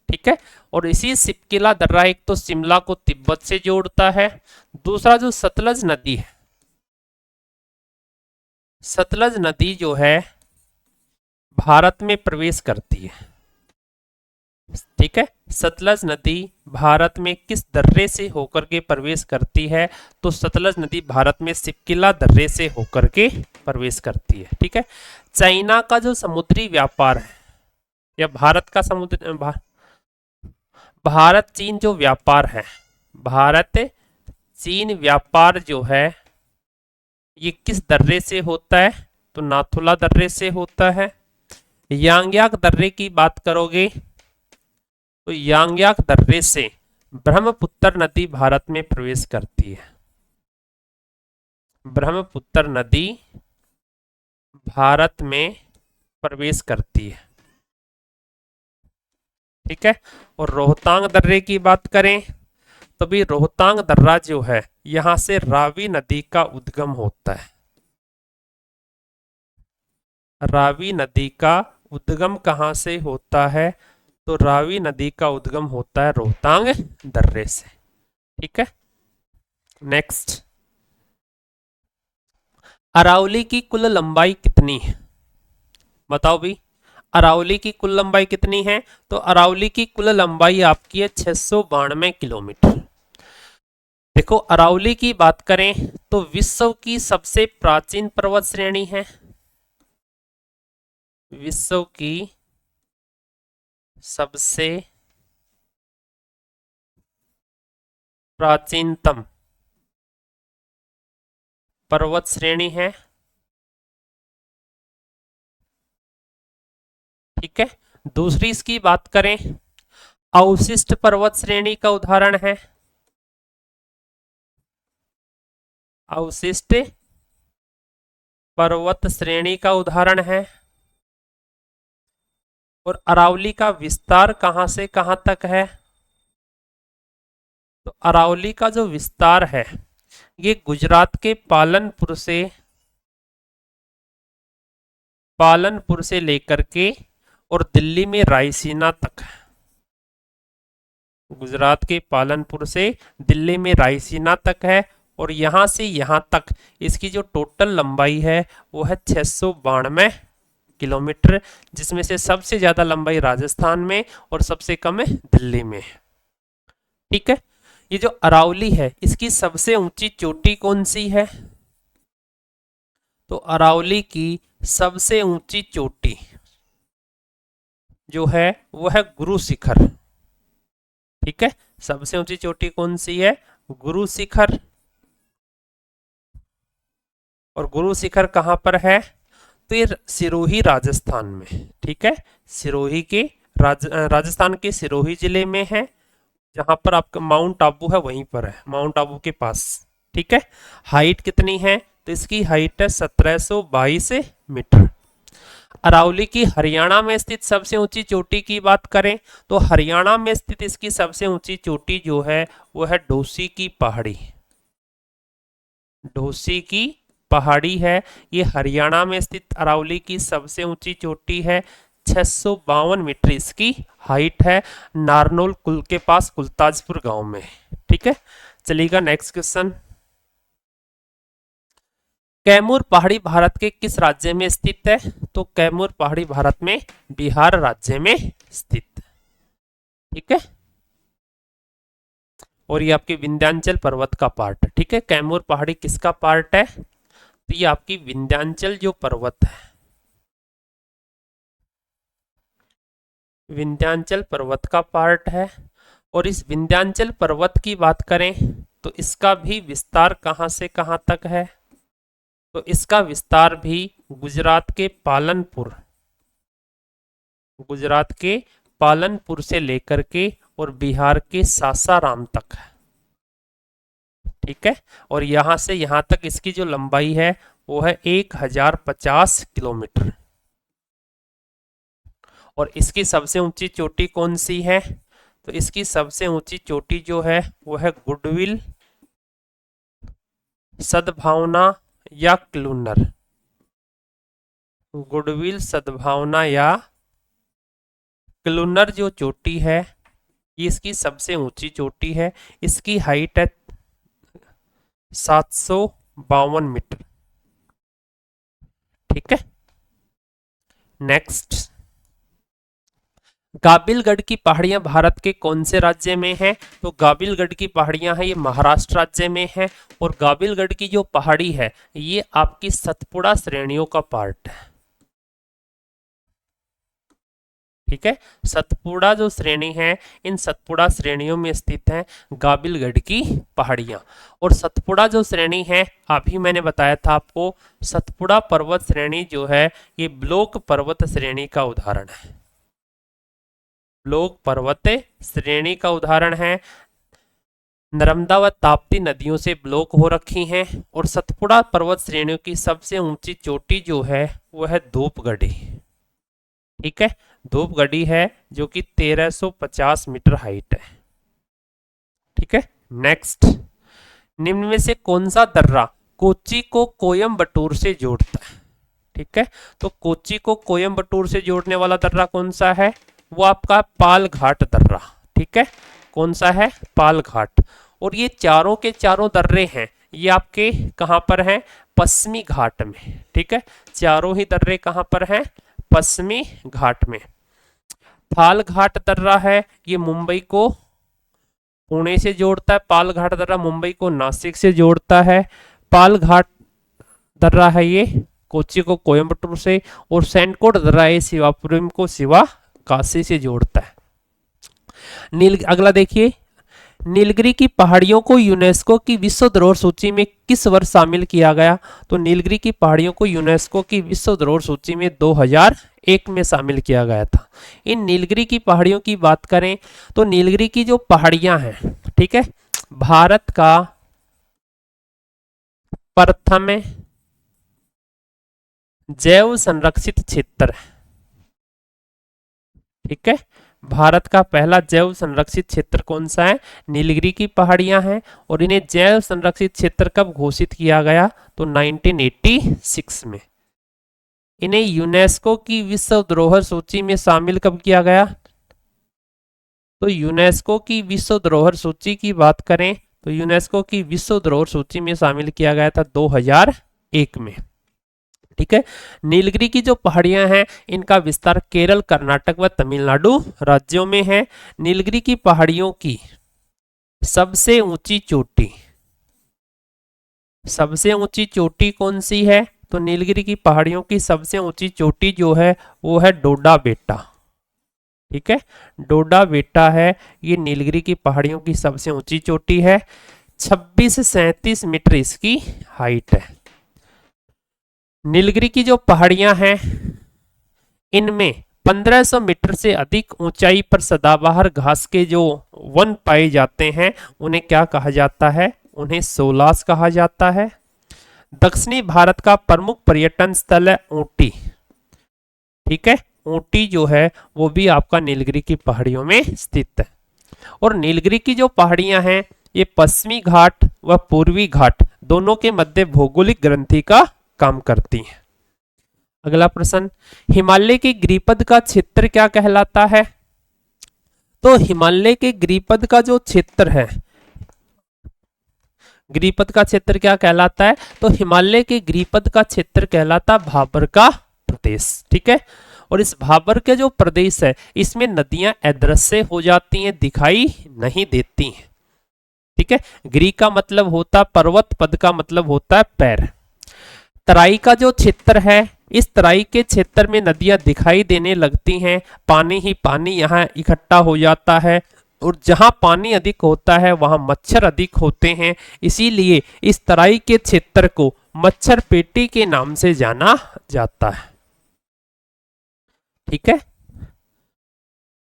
ठीक है, और इसी सिपकिला दर्रा एक तो शिमला को तिब्बत से जोड़ता है, दूसरा जो सतलज नदी है, सतलज नदी जो है भारत में प्रवेश करती है। ठीक है, सतलज नदी भारत में किस दर्रे से होकर के प्रवेश करती है? तो सतलज नदी भारत में सिपकिला दर्रे से होकर के प्रवेश करती है। ठीक है, चाइना का जो समुद्री व्यापार है, या भारत का भारत चीन जो व्यापार है, भारत चीन व्यापार जो है ये किस दर्रे से होता है? तो नाथुला दर्रे से होता है। यांगयाक दर्रे की बात करोगे तो यांगयाक दर्रे से ब्रह्मपुत्र नदी भारत में प्रवेश करती है। ब्रह्मपुत्र नदी भारत में प्रवेश करती है। ठीक है, और रोहतांग दर्रे की बात करें तो भी रोहतांग दर्रा जो है यहां से रावी नदी का उद्गम होता है। रावी नदी का उद्गम कहां से होता है? तो रावी नदी का उद्गम होता है रोहतांग दर्रे से। ठीक है, नेक्स्ट, अरावली की कुल लंबाई कितनी है? बताओ भी, अरावली की कुल लंबाई कितनी है? तो अरावली की कुल लंबाई आपकी है 692 किलोमीटर। देखो, अरावली की बात करें तो विश्व की सबसे प्राचीन पर्वत श्रेणी है, विश्व की सबसे प्राचीनतम पर्वत श्रेणी है। ठीक है, दूसरी इसकी बात करें, अवशिष्ट पर्वत श्रेणी का उदाहरण है, अवशिष्ट पर्वत श्रेणी का उदाहरण है। और अरावली का विस्तार कहां से कहां तक है? तो अरावली का जो विस्तार है ये गुजरात के पालनपुर से लेकर के और दिल्ली में रायसीना तक है। गुजरात के पालनपुर से दिल्ली में रायसीना तक है, और यहां से यहां तक इसकी जो टोटल लंबाई है वो है 692 किलोमीटर, जिसमें से सबसे ज्यादा लंबाई राजस्थान में और सबसे कम है दिल्ली में। ठीक है, ये जो अरावली है इसकी सबसे ऊंची चोटी कौन सी है? तो अरावली की सबसे ऊंची चोटी जो है वो है गुरु शिखर। ठीक है, सबसे ऊंची चोटी कौन सी है? गुरु शिखर। और गुरु शिखर कहां पर है? तो ये सिरोही राजस्थान में। ठीक है, सिरोही के राजस्थान के सिरोही जिले में है, जहां पर आपका माउंट आबू है वहीं पर है, माउंट आबू के पास। ठीक है, हाइट कितनी है? तो इसकी हाइट है 1722 मीटर। अरावली की हरियाणा में स्थित सबसे ऊंची चोटी की बात करें तो हरियाणा में स्थित इसकी सबसे ऊंची चोटी जो है वो है ढोसी की पहाड़ी। ढोसी की पहाड़ी है, ये हरियाणा में स्थित अरावली की सबसे ऊंची चोटी है। 652 मीटर इसकी हाइट है, नारनौल कुल के पास कुलताजपुर गांव में। ठीक है, चलिएगा नेक्स्ट क्वेश्चन। कैमूर पहाड़ी भारत के किस राज्य में स्थित है? तो कैमूर पहाड़ी भारत में बिहार राज्य में स्थित। ठीक है, और ये आपकी विंध्याचल पर्वत का पार्ट है। ठीक है, कैमूर पहाड़ी किसका पार्ट है? तो ये आपकी विंध्याचल जो पर्वत है, विंध्याचल पर्वत का पार्ट है। और इस विंध्याचल पर्वत की बात करें तो इसका भी विस्तार कहां से कहां तक है? तो इसका विस्तार भी गुजरात के पालनपुर से लेकर के और बिहार के सासाराम तक है। ठीक है, और यहां से यहां तक इसकी जो लंबाई है वो है 1050 किलोमीटर। और इसकी सबसे ऊंची चोटी कौन सी है? तो इसकी सबसे ऊंची चोटी जो है वो है गुडविल, सद्भावना या क्लूनर। गुडविल, सद्भावना या क्लूनर जो चोटी है ये इसकी सबसे ऊंची चोटी है। इसकी हाइट है 752 मीटर। ठीक है, नेक्स्ट, गाबिलगढ़ की पहाड़ियां भारत के कौन से राज्य में हैं? तो गाबिलगढ़ की पहाड़ियां हैं ये महाराष्ट्र राज्य में है। और गाबिलगढ़ की जो पहाड़ी है ये आपकी सतपुड़ा श्रेणियों का पार्ट है। ठीक है, सतपुड़ा जो श्रेणी है इन सतपुड़ा श्रेणियों में स्थित है गाबिलगढ़ की पहाड़ियां। और सतपुड़ा जो श्रेणी है अभी मैंने बताया था आपको, सतपुड़ा पर्वत श्रेणी जो है ये ब्लॉक पर्वत श्रेणी का उदाहरण है। ब्लॉक पर्वत श्रेणी का उदाहरण है। नर्मदा व ताप्ती नदियों से ब्लॉक हो रखी हैं। और सतपुड़ा पर्वत श्रेणियों की सबसे ऊंची चोटी जो है वो है धूपगढ़ी। ठीक है, धूपगढ़ी है जो कि 1350 मीटर हाइट है। ठीक है, नेक्स्ट, निम्न में से कौन सा दर्रा कोच्चि को कोयम्बटूर से जोड़ता है? ठीक है, तो कोच्चि को कोयम्बटूर से जोड़ने वाला दर्रा कौन सा है? वो आपका पाल घाट दर्रा। ठीक है, कौन सा है? पाल घाट। और ये चारों के चारों दर्रे हैं ये आपके कहां पर हैं? पश्चिमी घाट में। ठीक है, चारों ही दर्रे कहां पर हैं? पश्चिमी घाट में। पाल घाट दर्रा है ये मुंबई को पुणे से जोड़ता है। पाल घाट दर्रा मुंबई को नासिक से जोड़ता है। पाल घाट दर्रा है ये कोच्चि को कोयम्बटूर से। और सैनकोट दर्रा है शिवापुरम को शिवाकाशी से जोड़ता है। अगला देखिए, नीलगिरी की पहाड़ियों को यूनेस्को की विश्व धरोहर सूची में किस वर्ष शामिल किया गया? तो नीलगिरी की पहाड़ियों को यूनेस्को की विश्व धरोहर सूची में 2001 में शामिल किया गया था। इन नीलगिरी की पहाड़ियों की बात करें तो नीलगिरी की जो पहाड़ियां हैं, ठीक है, भारत का प्रथम जैव संरक्षित क्षेत्र है। ठीक है, भारत का पहला जैव संरक्षित क्षेत्र कौन सा है? नीलगिरी की पहाड़ियां हैं। और इन्हें जैव संरक्षित क्षेत्र कब घोषित किया गया? तो 1986 में। इन्हें यूनेस्को की विश्व धरोहर सूची में शामिल कब किया गया? तो यूनेस्को की विश्व धरोहर सूची की बात करें तो यूनेस्को की विश्व धरोहर सूची में शामिल किया गया था 2001 में। ठीक है, नीलगिरी की जो पहाड़ियां हैं इनका विस्तार केरल, कर्नाटक व तमिलनाडु राज्यों में है। नीलगिरी की पहाड़ियों की सबसे ऊंची चोटी कौन सी है? तो नीलगिरी की पहाड़ियों की सबसे ऊंची चोटी जो है वो है डोडा बेटा। ठीक है, डोडा बेटा है ये नीलगिरी की पहाड़ियों की सबसे ऊंची चोटी है। 26 से 37 मीटर इसकी हाइट है। नीलगिरी की जो पहाड़ियां हैं इनमें 1500 मीटर से अधिक ऊंचाई पर सदाबहार घास के जो वन पाए जाते हैं उन्हें क्या कहा जाता है? उन्हें सोलास कहा जाता है। दक्षिणी भारत का प्रमुख पर्यटन स्थल है ऊटी। ठीक है, ऊटी जो है वो भी आपका नीलगिरी की पहाड़ियों में स्थित है। और नीलगिरी की जो पहाड़ियां हैं ये पश्चिमी घाट व पूर्वी घाट दोनों के मध्य भौगोलिक ग्रंथि का काम करती हैं। अगला प्रश्न, हिमालय के गिरिपद का क्षेत्र क्या कहलाता है? तो हिमालय के गिरिपद का जो क्षेत्र है, गिरिपद का क्षेत्र क्या कहलाता है? तो हिमालय के गिरिपद का क्षेत्र कहलाता भाबर का प्रदेश। ठीक है, और इस भाबर के जो प्रदेश है इसमें नदियां अदृश्य हो जाती हैं, दिखाई नहीं देती हैं। ठीक है, गिरि का मतलब होता पर्वत, पद का मतलब होता है पैर। तराई का जो क्षेत्र है इस तराई के क्षेत्र में नदियां दिखाई देने लगती हैं, पानी ही पानी यहाँ इकट्ठा हो जाता है। और जहां पानी अधिक होता है वहां मच्छर अधिक होते हैं, इसीलिए इस तराई के क्षेत्र को मच्छर पेटी के नाम से जाना जाता है। ठीक है,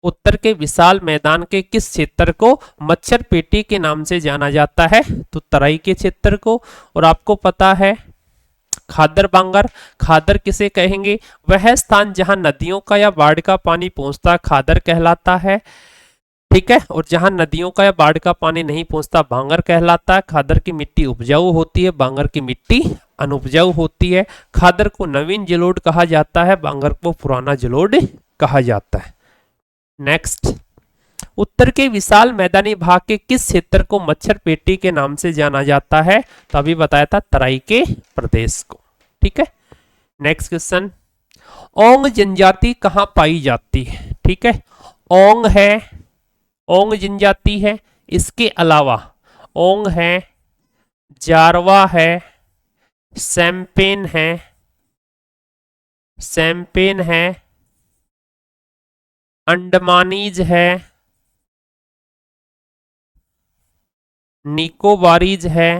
उत्तर के विशाल मैदान के किस क्षेत्र को मच्छर पेटी के नाम से जाना जाता है? तो तराई के क्षेत्र को। और आपको पता है खादर बांगर। खादर किसे कहेंगे? वह स्थान जहां नदियों का या बाढ़ का पानी पहुंचता खादर कहलाता है, ठीक है। और जहां नदियों का या बाढ़ का पानी नहीं पहुंचता बांगर कहलाता है। खादर की मिट्टी उपजाऊ होती है, बांगर की मिट्टी अनुपजाऊ होती है। खादर को नवीन जलोढ़ कहा जाता है, बांगर को पुराना जलोढ़ कहा जाता है। नेक्स्ट, उत्तर के विशाल मैदानी भाग के किस क्षेत्र को मच्छर पेटी के नाम से जाना जाता है? तो अभी बताया था तराई के प्रदेश को, ठीक है। नेक्स्ट क्वेश्चन, ओंग जनजाति कहां पाई जाती है? ठीक है, ओंग है, ओंग जनजाति है। इसके अलावा ओंग है, जारवा है, सैम्पेन है, सैम्पेन है, अंडमानीज है, निकोबारीज है,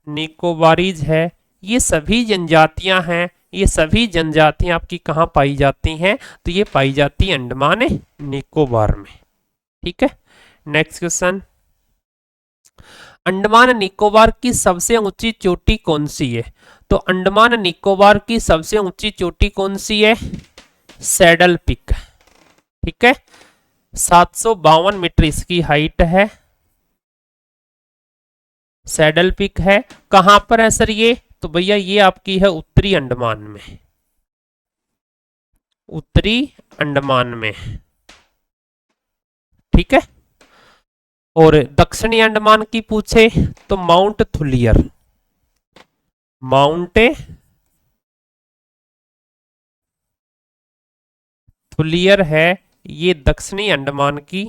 निकोबारीज है। ये सभी जनजातियां हैं, ये सभी जनजातियां आपकी कहां पाई जाती हैं? तो ये पाई जाती है अंडमान निकोबार में, ठीक है। नेक्स्ट क्वेश्चन, अंडमान निकोबार की सबसे ऊंची चोटी कौन सी है? तो अंडमान निकोबार की सबसे ऊंची चोटी कौन सी है? सैडल पिक, ठीक है। 752 मीटर इसकी हाइट है, सैडल पिक है। कहां पर है सर ये? तो भैया ये आपकी है उत्तरी अंडमान में, उत्तरी अंडमान में, ठीक है। और दक्षिणी अंडमान की पूछे तो माउंट थुलियर, माउंट थुलियर है, ये दक्षिणी अंडमान की,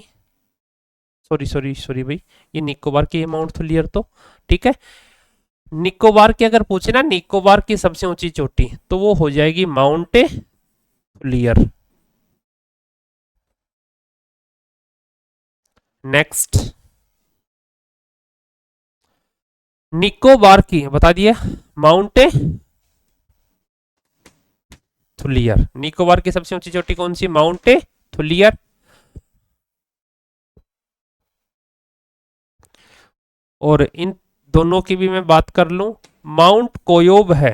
सॉरी भाई, ये निकोबार की माउंट थुलियर, तो ठीक है। निकोबार की अगर पूछे ना निकोबार की सबसे ऊंची चोटी, तो वो हो जाएगी माउंट थुलियर। नेक्स्ट, निकोबार की बता दिया माउंट थुलियर। निकोबार की सबसे ऊंची चोटी कौन सी? Mount Thuillier. और इन दोनों की भी मैं बात कर लूं, माउंट कोयोब है,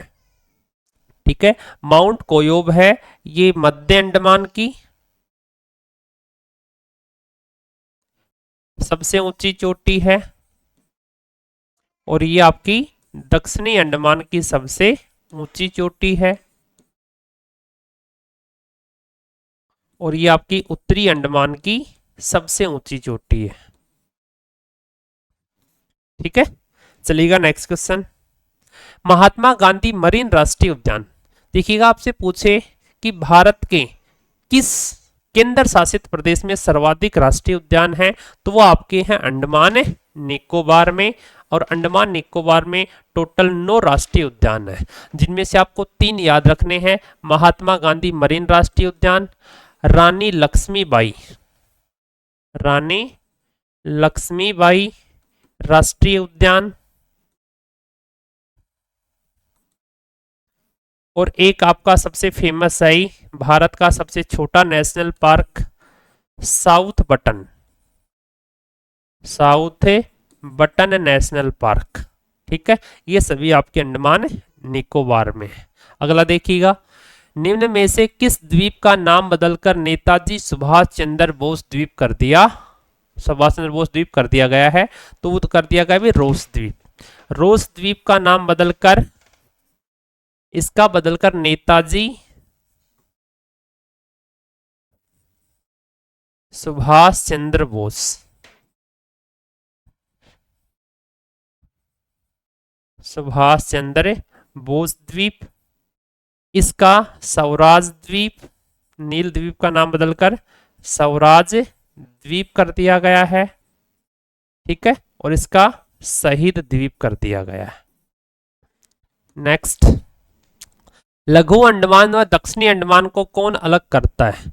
ठीक है। माउंट कोयोब है, ये मध्य अंडमान की सबसे ऊंची चोटी है, और ये आपकी दक्षिणी अंडमान की सबसे ऊंची चोटी है, और ये आपकी उत्तरी अंडमान की सबसे ऊंची चोटी है, ठीक है। चलिएगा next question, Mahatma Gandhi marine राष्ट्रीय उद्यान। देखिएगा आपसे पूछे कि भारत के किस केंद्र शासित प्रदेश में सर्वाधिक राष्ट्रीय उद्यान है? तो वो आपके हैं अंडमान निकोबार में, और अंडमान निकोबार में टोटल 9 राष्ट्रीय उद्यान है, जिनमें से आपको 3 याद रखने हैं। महात्मा गांधी मरीन राष्ट्रीय उद्यान, रानी लक्ष्मीबाई, रानी लक्ष्मीबाई राष्ट्रीय उद्यान, और एक आपका सबसे फेमस है भारत का सबसे छोटा national park south button, south button national park, ठीक है। ये सभी आपके अंडमान निकोबार में है। अगला देखिएगा, निम्न में से किस द्वीप का नाम बदलकर नेताजी सुभाष चंद्र बोस द्वीप कर दिया? सुभाष चंद्र बोस द्वीप कर दिया गया है, तो वो तो कर दिया गया भी रोस द्वीप। रोस द्वीप का नाम बदलकर, इसका बदलकर नेताजी सुभाष चंद्र बोस, सुभाष चंद्र बोस द्वीप, इसका स्वराज द्वीप, नील द्वीप का नाम बदलकर स्वराज द्वीप कर दिया गया है, ठीक है। और इसका शहीद द्वीप कर दिया गया है। नेक्स्ट, लघु अंडमान व दक्षिणी अंडमान को कौन अलग करता है?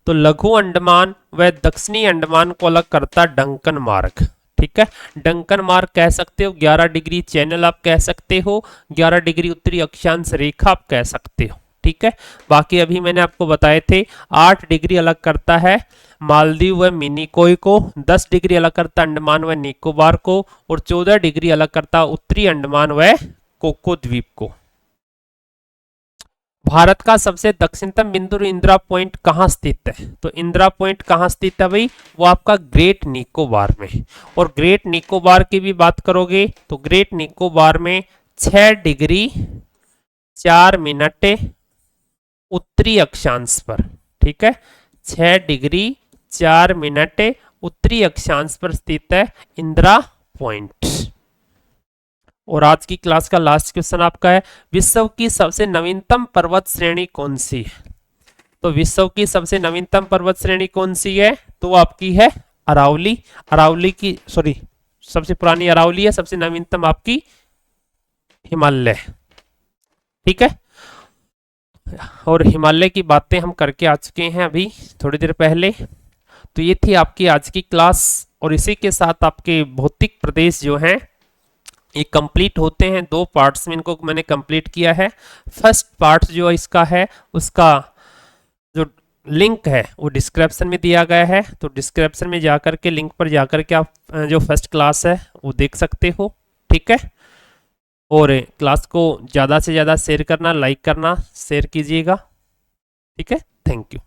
तो लघु अंडमान व दक्षिणी अंडमान को अलग करता है डंकन मार्ग, ठीक है। डंकन मार्ग कह सकते हो, 11 डिग्री चैनल आप कह सकते हो, 11 डिग्री उत्तरी अक्षांश रेखा आप कह सकते हो, ठीक है। बाकी अभी मैंने आपको बताए थे 8 डिग्री अलग करता है मालदीव व मिनिकॉय को, 10 डिग्री अलग करता अंडमान व निकोबार को, और 14 डिग्री अलग करता उत्तरी अंडमान व कोको द्वीप को। भारत का सबसे दक्षिणतम बिंदु इंदिरा पॉइंट कहाँ स्थित है? तो इंदिरा पॉइंट कहाँ स्थित है भाई? वो आपका ग्रेट निकोबार में। और ग्रेट निकोबार की भी बात करोगे तो ग्रेट निकोबार में 6 डिग्री 4 मिनट उत्तरी अक्षांश पर, ठीक है, 6 डिग्री 4 मिनट उत्तरी अक्षांश पर स्थित है इंदिरा पॉइंट। और आज की क्लास का लास्ट क्वेश्चन आपका है, विश्व की सबसे नवीनतम पर्वत श्रेणी कौन सी है? तो विश्व की सबसे नवीनतम पर्वत श्रेणी कौन सी है? तो आपकी है अरावली। अरावली की सॉरी सबसे पुरानी अरावली है, सबसे नवीनतम आपकी हिमालय, ठीक है। और हिमालय की बातें हम करके आ चुके हैं अभी थोड़ी देर पहले। तो ये थी आपकी आज की क्लास, और इसी के साथ आपके भौतिक प्रदेश जो हैं ये कंप्लीट होते हैं। 2 पार्ट्स में इनको मैंने कंप्लीट किया है। फर्स्ट पार्ट जो इसका है उसका जो लिंक है वो डिस्क्रिप्शन में दिया गया है, तो डिस्क्रिप्शन में जाकर के लिंक पर जाकर के आप जो फर्स्ट क्लास है वो देख सकते हो, ठीक है। और क्लास को ज़्यादा से ज़्यादा शेयर करना, लाइक करना, शेयर कीजिएगा, ठीक है। Thank you.